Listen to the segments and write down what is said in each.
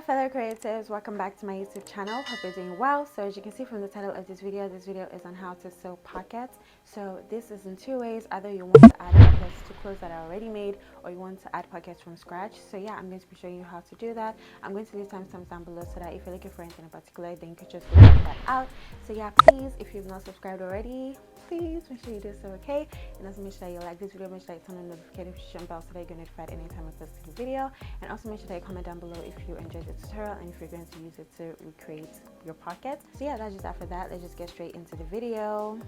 fellow creatives, welcome back to my YouTube channel. Hope you're doing well. So as you can see from the title of this video is on how to sew pockets. So this is in two ways: either you want to add pockets to clothes that are already made, or you want to add pockets from scratch. So yeah, I'm going to be showing you how to do that. I'm going to leave timestamps down below so that if you're looking for anything in particular, then you could just go check that out. So yeah, please, if you've not subscribed already, please make sure you do so, okay? And also make sure that you like this video, make sure that you turn on the notification bell so that you get notified anytime I post a new video. And also make sure that you comment down below if you enjoyed the tutorial and if you're going to use it to recreate your pocket. So yeah, that's just that for that. Let's just get straight into the video.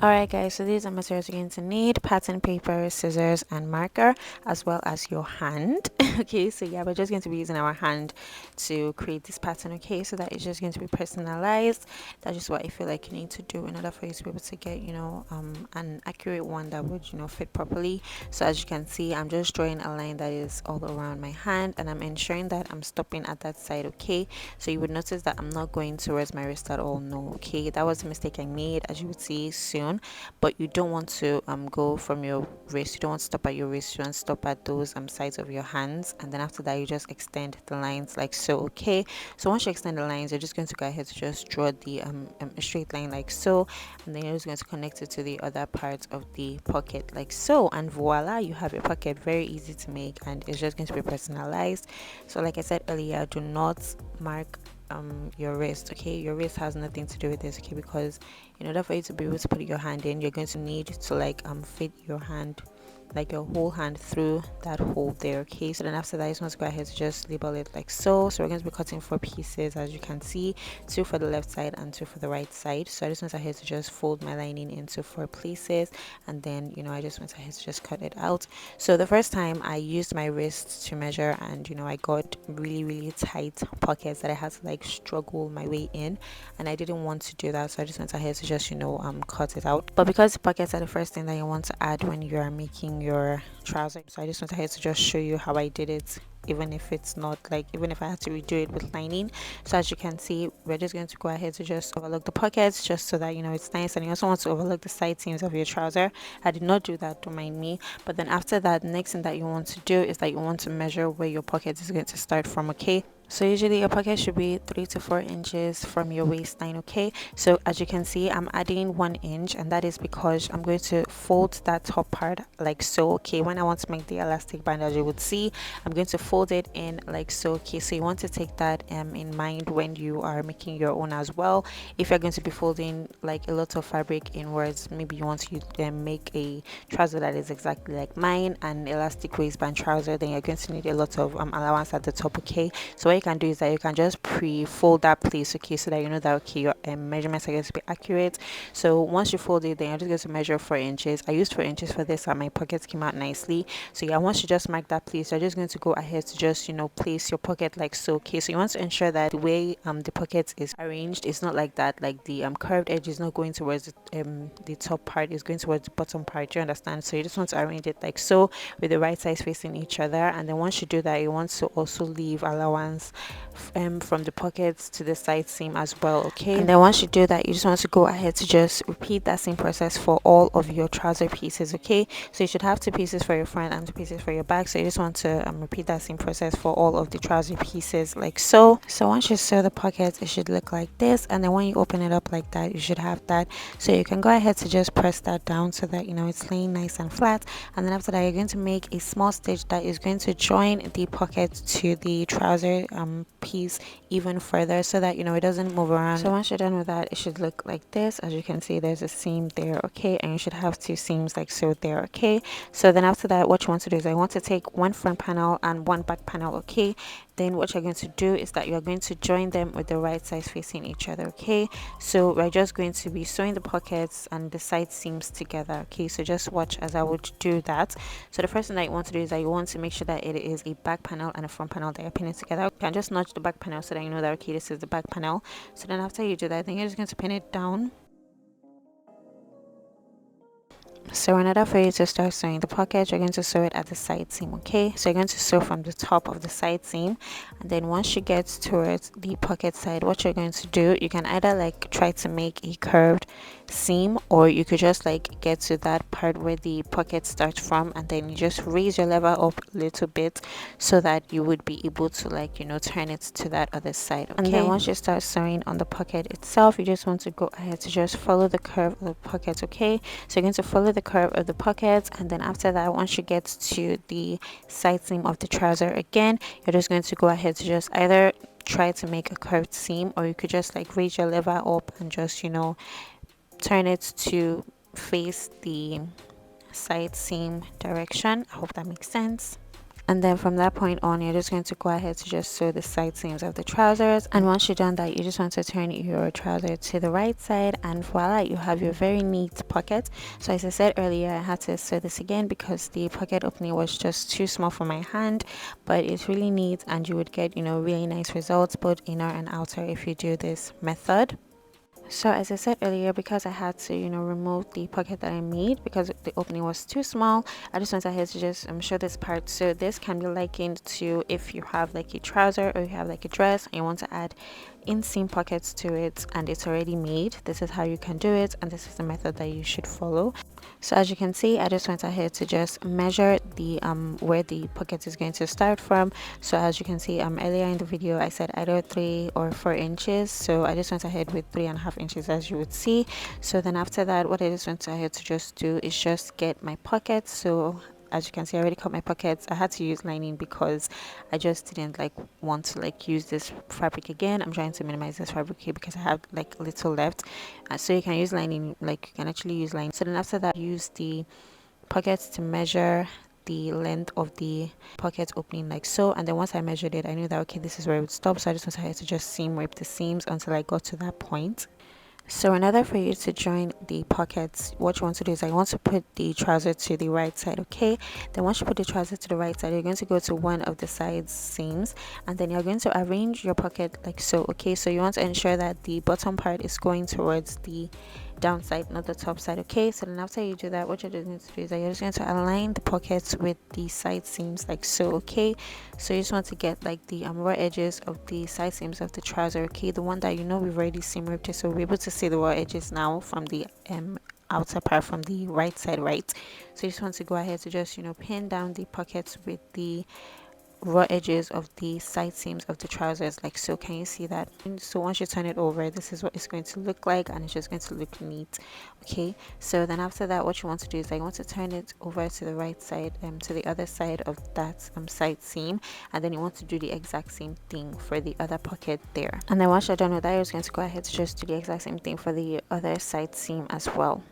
Alright guys, so these are materials you're going to need: pattern paper, scissors and marker, as well as your hand. Okay, so yeah, we're just going to be using our hand to create this pattern. Okay, so that is just going to be personalized. That's just what I feel like you need to do in order for you to be able to get, an accurate one that would, fit properly. So as you can see, I'm just drawing a line that is all around my hand, and I'm ensuring that I'm stopping at that side. Okay, so you would notice that I'm not going towards my wrist at all. No, okay, that was a mistake I made, as you would see soon. But you don't want to go from your wrist. You don't want to stop at your wrist. You want to stop at those sides of your hands, and then after that you just extend the lines like so. Okay, so once you extend the lines, you're just going to go ahead to just draw the a straight line like so, and then you're just going to connect it to the other part of the pocket like so, and voila, you have your pocket. Very easy to make, and it's just going to be personalized. So like I said earlier, do not mark your wrist. Okay, your wrist has nothing to do with this. Okay, because in order for you to be able to put your hand in, you're going to need to fit your hand, like your whole hand, through that hole there. Okay, so then after that, I just want to go ahead to just label it like so. So we're going to be cutting 4 pieces, as you can see, 2 for the left side and 2 for the right side. So I just went ahead to just fold my lining into 4 places, and then I just went ahead to just cut it out. So the first time I used my wrist to measure, and I got really tight pockets that I had to struggle my way in, and I didn't want to do that. So I just went ahead to just cut it out. But because the pockets are the first thing that you want to add when you are making your trouser, so I just went ahead to just show you how I did it, even if it's not even if I had to redo it with lining. So as you can see, we're just going to go ahead to just overlook the pockets, just so that it's nice. And you also want to overlook the side seams of your trouser. I did not do that, don't mind me. But then after that, the next thing that you want to do is that you want to measure where your pocket is going to start from. Okay, so usually your pocket should be 3 to 4 inches from your waistline. Okay, so as you can see, I'm adding 1 inch, and that is because I'm going to fold that top part like so. Okay, when I want to make the elastic band, as you would see, I'm going to fold it in like so. Okay, so you want to take that in mind when you are making your own as well. If you're going to be folding like a lot of fabric inwards, maybe you want to make a trouser that is exactly like mine, an elastic waistband trouser, then you're going to need a lot of allowance at the top. Okay, so what you can do is that you can just pre-fold that place. Okay, so that you know that okay, your measurements are going to be accurate. So once you fold it, then you're just going to measure 4 inches. I used 4 inches for this, and my pockets came out nicely. So yeah, once you just mark that place, you're just going to go ahead to just place your pocket like so. Okay, so you want to ensure that the way the pocket is arranged is not like that, like the curved edge is not going towards the top part, is going towards the bottom part. You understand? So you just want to arrange it like so, with the right sides facing each other. And then once you do that, you want to also leave allowance from the pockets to the side seam as well. Okay, and then once you do that, you just want to go ahead to just repeat that same process for all of your trouser pieces. Okay, so you should have 2 pieces for your front and 2 pieces for your back. So you just want to repeat that same process for all of the trouser pieces like so. So once you sew the pockets, it should look like this, and then when you open it up like that, you should have that. So you can go ahead to just press that down so that it's laying nice and flat. And then after that, you're going to make a small stitch that is going to join the pocket to the trouser piece even further, so that it doesn't move around. So once you're done with that, it should look like this. As you can see, there's a seam there. Okay, and you should have 2 seams like so there. Okay, so then after that, what you want to do is I want to take 1 front panel and 1 back panel. Okay, then what you're going to do is that you're going to join them with the right sides facing each other. Okay, so we're just going to be sewing the pockets and the side seams together. Okay, so just watch as I would do that. So the first thing that you want to do is that you want to make sure that it is a back panel and a front panel that you're pinning together. You can just notch the back panel so that you know that okay, this is the back panel. So then after you do that, then you're just going to pin it down. So in order for you to start sewing the pocket, you're going to sew it at the side seam, okay? So you're going to sew from the top of the side seam, and then once you get towards the pocket side, what you're going to do, you can either like try to make a curved seam, or you could just like get to that part where the pocket starts from, and then you just raise your lever up a little bit so that you would be able to like, you know, turn it to that other side, okay? And then once you start sewing on the pocket itself, you just want to go ahead to just follow the curve of the pocket, okay? So you're going to follow the curve of the pocket, and then after that, once you get to the side seam of the trouser again, you're just going to go ahead to just either try to make a curved seam, or you could just like raise your lever up and just, you know, turn it to face the side seam direction. I hope that makes sense. And then from that point on, you're just going to go ahead to just sew the side seams of the trousers. And once you've done that, you just want to turn your trouser to the right side, and voila, you have your very neat pocket. So as I said earlier, I had to sew this again because the pocket opening was just too small for my hand, but it's really neat, and you would get, you know, really nice results both inner and outer if you do this method. So as I said earlier, because I had to, you know, remove the pocket that I made because the opening was too small, I just went ahead to just show this part. So this can be likened to if you have like a trouser or you have like a dress and you want to add inseam pockets to it and it's already made. This is how you can do it, and this is the method that you should follow. So as you can see, I just went ahead to just measure the where the pocket is going to start from. So as you can see, earlier in the video I said either 3 or 4 inches, so I just went ahead with 3.5 inches, as you would see. So then after that, what I just went ahead to just do is just get my pocket. So as you can see, I already cut my pockets. I had to use lining because I just didn't like want to like use this fabric again. I'm trying to minimize this fabric here because I have like a little left, so you can use lining, like you can actually use lining. So then after that, use the pockets to measure the length of the pocket opening like so. And then once I measured it, I knew that okay, this is where it would stop, so I just decided to just seam rip the seams until I got to that point. So in order for you to join the pockets, what you want to do is I want to put the trouser to the right side, okay? Then once you put the trouser to the right side, you're going to go to one of the side seams, and then you're going to arrange your pocket like so, okay? So you want to ensure that the bottom part is going towards the downside, not the top side, okay? So then after you do that, what you're going to do is that you're just going to align the pockets with the side seams like so, okay? So you just want to get like the raw edges of the side seams of the trouser, okay? The one that you know we've already seam ripped it, so we're able to see the raw edges now from the outer part from the right side, right? So you just want to go ahead to just, you know, pin down the pockets with the raw edges of the side seams of the trousers like so. Can you see that? And so once you turn it over, this is what it's going to look like, and it's just going to look neat, okay? So then after that, what you want to do is I want to turn it over to the right side, to the other side of that side seam, and then you want to do the exact same thing for the other pocket there. And then once you're done with that, you're just going to go ahead to just do the exact same thing for the other side seam as well.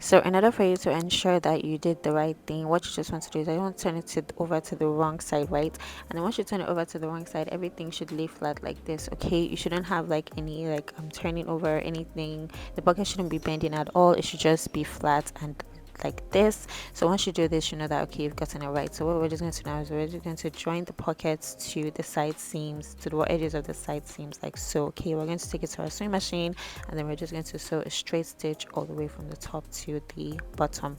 So in order for you to ensure that you did the right thing, what you just want to do is I want to turn it over to the wrong side, right? And then once you turn it over to the wrong side, everything should lay flat like this, okay? You shouldn't have like any like turning over anything. The bucket shouldn't be bending at all. It should just be flat and like this. So once you do this, you know that okay, you've gotten it right. So what we're just going to do now is we're just going to join the pockets to the side seams, to the edges of the side seams like so, okay? We're going to take it to our sewing machine, and then we're just going to sew a straight stitch all the way from the top to the bottom.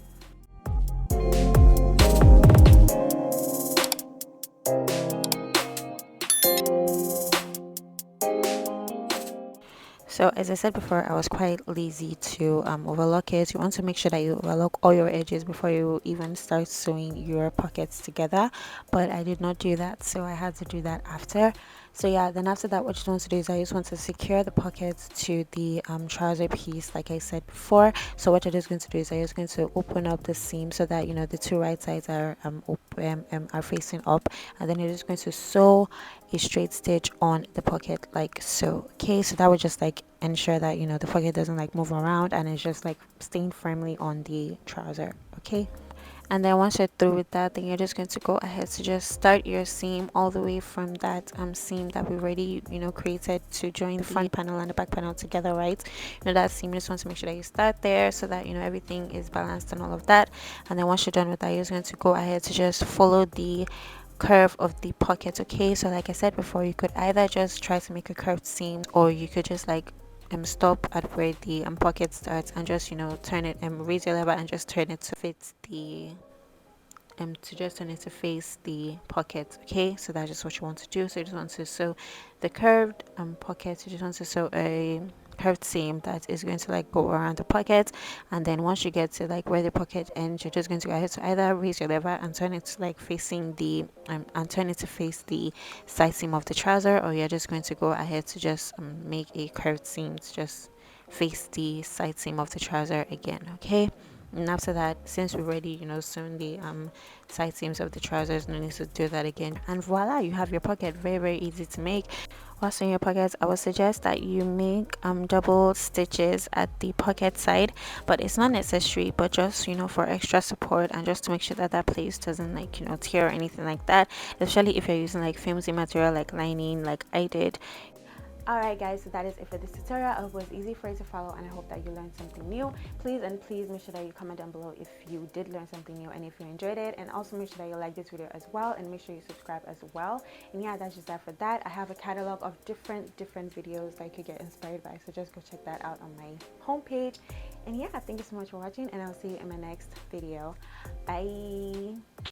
So as I said before, I was quite lazy to overlock it. You want to make sure that you overlock all your edges before you even start sewing your pockets together, but I did not do that, so I had to do that after. So yeah, then after that, what you want to do is I just want to secure the pockets to the trouser piece like I said before. So what you're just going to do is I'm just going to open up the seam so that you know the two right sides are are facing up, and then you're just going to sew a straight stitch on the pocket like so, okay? So that would just like ensure that you know the pocket doesn't like move around, and it's just like staying firmly on the trouser, okay? And then once you're through with that, then you're just going to go ahead to just start your seam all the way from that seam that we already you know created to join the front panel and the back panel together, right? You know that seam, you just want to make sure that you start there so that you know everything is balanced and all of that. And then once you're done with that, you're just going to go ahead to just follow the curve of the pocket. Okay, so like I said before, you could either just try to make a curved seam, or you could just like stop at where the pocket starts and just, you know, turn it and raise your lever and just turn it to fit the to just turn it to face the pocket. Okay, so that's just what you want to do. So you just want to sew the curved pocket. You just want to sew a curved seam that is going to like go around the pocket, and then once you get to like where the pocket ends, you're just going to go ahead to either raise your lever and turn it to like facing the and turn it to face the side seam of the trouser, or you're just going to go ahead to just make a curved seam to just face the side seam of the trouser again. Okay, and after that, since we've already, you know, sewn the side seams of the trousers, no need to do that again, and voila, you have your pocket. Very, very easy to make. While sewing your pockets, I would suggest that you make double stitches at the pocket side, but it's not necessary, but just, you know, for extra support and just to make sure that that place doesn't like, you know, tear or anything like that, especially if you're using like flimsy material like lining like I did. Alright guys, so that is it for this tutorial. I hope it was easy for you to follow, and I hope that you learned something new. Please make sure that you comment down below if you did learn something new and if you enjoyed it, and also make sure that you like this video as well, and make sure you subscribe as well. And yeah, that's just that for that. I have a catalog of different videos that you could get inspired by, so just go check that out on my homepage. And yeah, thank you so much for watching, and I'll see you in my next video. Bye.